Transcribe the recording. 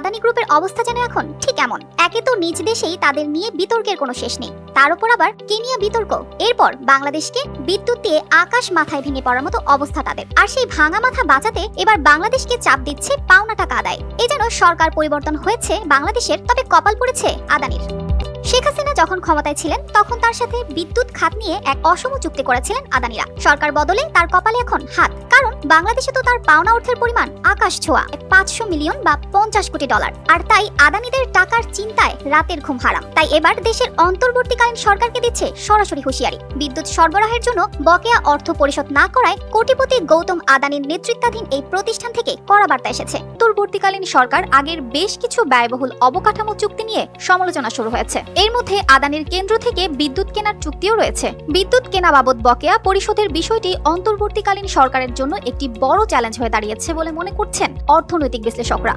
আদানি গ্রুপের অবস্থা যেন এখন ঠিক এমন। একে তো নিজ দেশেই তাদের নিয়ে বিতর্কের কোনো শেষ নেই, তার উপর আবার কেনিয়া বিতর্ক। এরপর বাংলাদেশকে বিদ্যুৎ দিয়ে আকাশ মাথায় ভেঙে পড়ার মতো অবস্থা তাদের। আর সেই ভাঙা মাথা বাঁচাতে এবার বাংলাদেশকে চাপ দিচ্ছে পাওনা টাকা আদায়। এই যেন সরকার পরিবর্তন হয়েছে বাংলাদেশের, তবে কপাল পড়েছে আদানির। শেখ হাসিনা যখন ক্ষমতায় ছিলেন তখন তার সাথে বিদ্যুৎ খাত নিয়ে এক অসম চুক্তি করেছিলেন আদানিরা। সরকার বদলে তার কপালে এখন হাত, কারণ বাংলাদেশে তো তার পাওনা অর্থের পরিমাণ আকাশ ছোঁয়া, 500 মিলিয়ন বা 50 কোটি ডলার। আর তাই আদানিদের টাকার চিন্তায় রাতের ঘুম হারাম। তাই এবার দেশের অন্তর্বর্তীকালীন সরকারকে দিচ্ছে সরাসরি হুঁশিয়ারি। বিদ্যুৎ সরবরাহের জন্য বকেয়া অর্থ পরিশোধ না করায় কোটিপতি গৌতম আদানির নেতৃত্বাধীন এই প্রতিষ্ঠান থেকে কড়া বার্তা এসেছে। অন্তর্বর্তীকালীন সরকার আগের বেশ কিছু ব্যয়বহুল অবকাঠামো চুক্তি নিয়ে সমালোচনা শুরু হয়েছে। এর মধ্যে আদানির কেন্দ্র থেকে বিদ্যুৎ কেনার চুক্তিও রয়েছে। বিদ্যুৎ কেনা বাবদ বকেয়া পরিশোধের বিষয়টি অন্তর্বর্তীকালীন সরকারের জন্য একটি বড় চ্যালেঞ্জ হয়ে দাঁড়িয়েছে বলে মনে করছেন অর্থনৈতিক বিশ্লেষকরা।